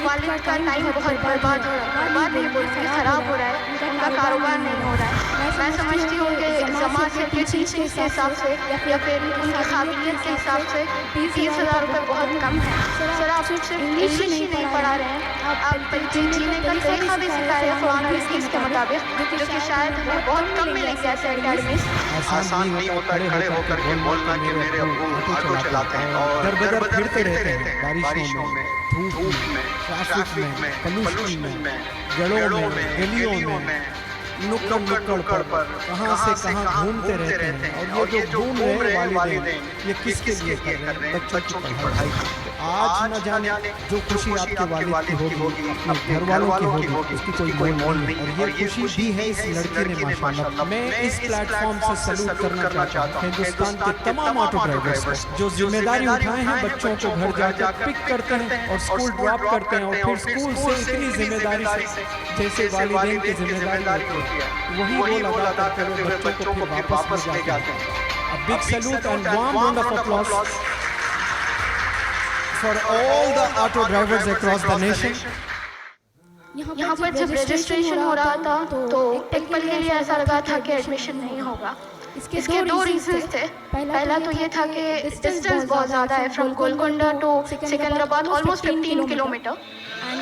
वालिद का टाइम बहुत बर्बाद हो रहा है, बर्बाद नहीं बोलूँगी, ख़राब हो रहा है, उनका कारोबार नहीं हो रहा है। मैं समझती हूँ कि जमा सर के टीचिंग्स के हिसाब से या फिर उनकी काबिलियत के हिसाब से 20,000 रुपये बहुत कम है। सर आप सिर्फ इंग्लिश ही नहीं पढ़ा रहे हैं, आप जीने का तरीका भी सिखा रहे हैं कुरान और हदीस के मुताबिक, जो कि शायद हमें बहुत कम मिलेंगे ऐसे अकेडमीज। आसान नहीं होता खड़े होकर के बोलना कि मेरे अब्बू ऑटो चलाते हैं और दर बदर फिरते रहते हैं बारिशों में, धूप में, ट्रैफिक में, पोल्यूशन में, जड़ों में, गलियों में, नुक्कड़ पर कहाँ से कहाँ घूमते रहते हैं। और ये जो घूम रहे हैं वालिदैन, ये किसके लिए कर रहे हैं? बच्चों की पढ़ाई। आज न जाने जो खुशी आपके वालिद की होगी, अपने घर वालों की होगी, उसकी कोई मोल नहीं। और ये खुशी दी है इस लड़के ने माशाल्लाह। मैं इस प्लेटफॉर्म से सैल्यूट करना चाहता हूँ हिंदुस्तान के तमाम ऑटो ड्राइवर्स जो जिम्मेदारी उठाए हैं, बच्चों को घर जाकर पिक करते हैं और स्कूल ड्रॉप करते हैं, और फिर स्कूल से इतनी जिम्मेदारी से जैसे वालिदैन की जिम्मेदारी होती है वही वो लगा करते हुए बच्चों को फिर वापस ले जाते हैं। A big salute and warm round of applause for all the auto drivers across the nation. यहाँ पर जब रजिस्ट्रेशन हो रहा था तो एक पल के लिए ऐसा लगा था कि एडमिशन नहीं होगा। इसके दो रीजंस थे। पहला तो ये था कि डिस्टेंस बहुत ज़्यादा है, from Golconda to Secunderabad almost 15 kilometre,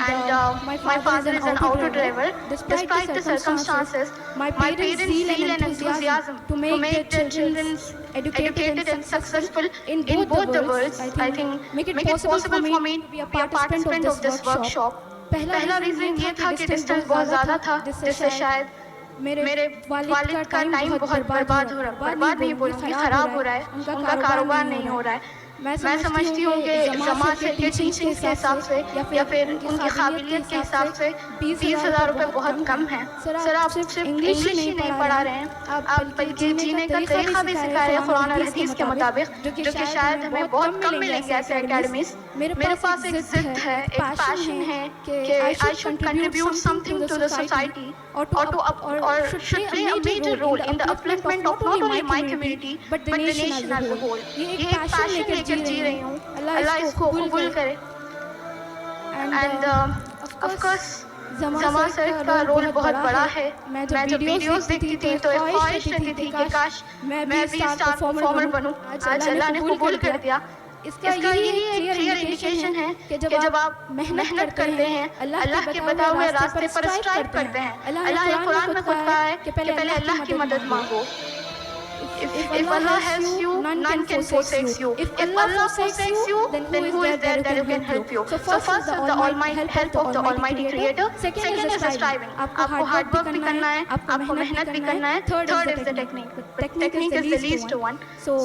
and my father is an auto driver. Despite the circumstances, my parents' zeal and enthusiasm to make their children educated and successful in both the worlds, I think, make it possible for me to be a participant of this workshop. पहला reason ये था कि distance बहुत ज़्यादा था, जिससे शायद मेरे वालिद का टाइम बहुत बर्बाद हो रहा है, बर्बाद नहीं बोलूँगी, ख़राब हो रहा है, उनका कारोबार नहीं हो रहा है। मैं समझती हूँ कि जमा सर के टीचिंग्स के हिसाब से या फिर उनकी काबिलियत के हिसाब से 20,000 रुपये बहुत कम है। सर आप सिर्फ इंग्लिश ही नहीं पढ़ा रहे हैं, आप बल्कि जीने का तरीका भी सिखा रहे हैं कुरान और हदीस के मुताबिक, जो कि शायद हमें बहुत कम मिलेंगे ऐसे अकेडमीज। मेरे पास एक जिद है, एक पैशन है कि I should contribute something to the society or should play a major role in the upliftment of not only my community but the nation as a whole. ये एक पैशन लेकर जी रही हूँ, अल्लाह इसको कबूल करे। And of course जमा sir का रोल बहुत बड़ा है। मैं जब वीडियोस देखती थी तो एक ख्वाहिश रहती थी कि काश मैं भी स्टार परफॉर्मर बनूं। आज अल्लाह ने कबूल कर दिया। इसका यही एक क्लियर इंडिकेशन है कि जब आप मेहनत करते हैं, अल्लाह के बताए हुए रास्ते पर स्ट्राइव करते हैं, अल्लाह ने कुरान में खुद कहा है कि पहले अल्लाह की मदद मांगो। If Allah helps you, none can forsake you. If Allah forsakes you, then who is there who can help you? So first is the almighty help of the Almighty Creator. Second is the striving. आपको hard work भी करना है, आपको मेहनत भी करना है। Third is the technique. Technique is the least one. So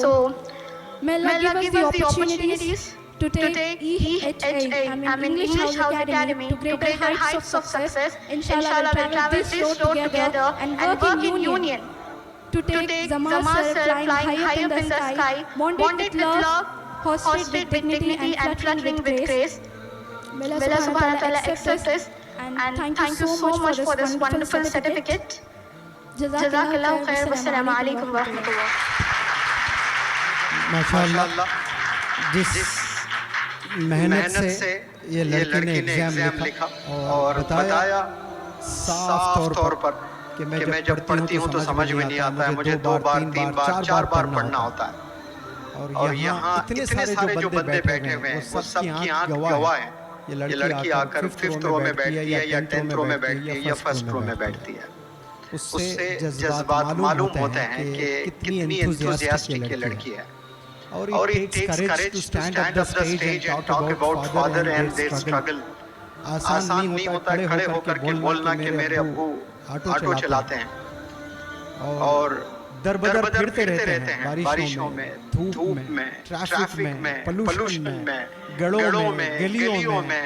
May Allah give us the opportunities to take EHA, I mean English House Academy, to greater heights of success. Inshallah, we'll travel this road together and work in union to take Zama Sir flying high up in the sky, bonded with love, hosted with dignity and fluttering with grace. May Allah subhanahu wa ta'ala accept this, and thank you so much for this wonderful certificate. Jazakallahu khair. Wassalamu alaikum wa rahmatullah. माशाअल्लाह, जिस मेहनत से ये लड़की ने exam लिखा और बताया साफ तौर पर कि मैं जब पढ़ती हूँ तो समझ में नहीं आता है, मुझे 2 बार 3 बार 4 बार पढ़ना होता है। और यहाँ इतने सारे जो बंदे बैठे हुए हैं वो सबकी आंख गवाह है। ये लड़की आकर 5th रो में बैठती है या 10th रो में बैठती है या 1st रो में बैठती है, उससे जज्बात मालूम होते हैं कि कितनी एंथुसियास्टिक ये लड़की है। और it takes courage to stand up the stage and talk about father and their struggle. आसान नहीं होता खड़े होकर के बोलना कि मेरे अब्बू ऑटो चलाते हैं और दर बदर फिरते रहते हैं बारिशों में, धूप में, ट्रैफिक में, पोल्यूशन में, गड़ों में, गलियों में,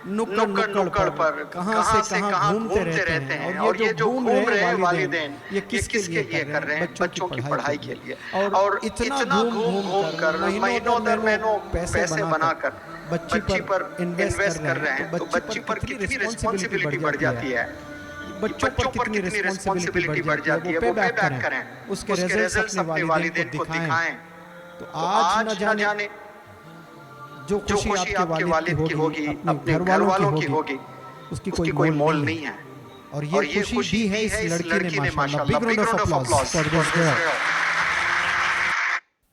नुक्कड़ पर कहाँ से कहाँ घूमते रहते हैं। और ये जो घूम रहे हैं वालिदैन, ये किसके लिए कर रहे हैं? बच्चों की पढ़ाई के लिए। और इतना घूम कर महीनों दर महीनों पैसे बनाकर बच्ची पर इन्वेस्ट कर रहे हैं, तो बच्ची पर कितनी रिस्पॉन्सिबिलिटी बढ़ जाती है, बच्चों पर कितनी रिस्पॉन्सिबिलिटी बढ़ जाती है, वो पे बैक करें, उसके रिजल्ट्स अपने वालिदैन को दिखाएं। तो आज न जाने जो खुशी आपके वालिद की होगी, अपने घर वालों की होगी, उसकी कोई मोल नहीं है। और ये खुशी दी है इस लड़की ने, माशाल्लाह। Big round of applause for this girl.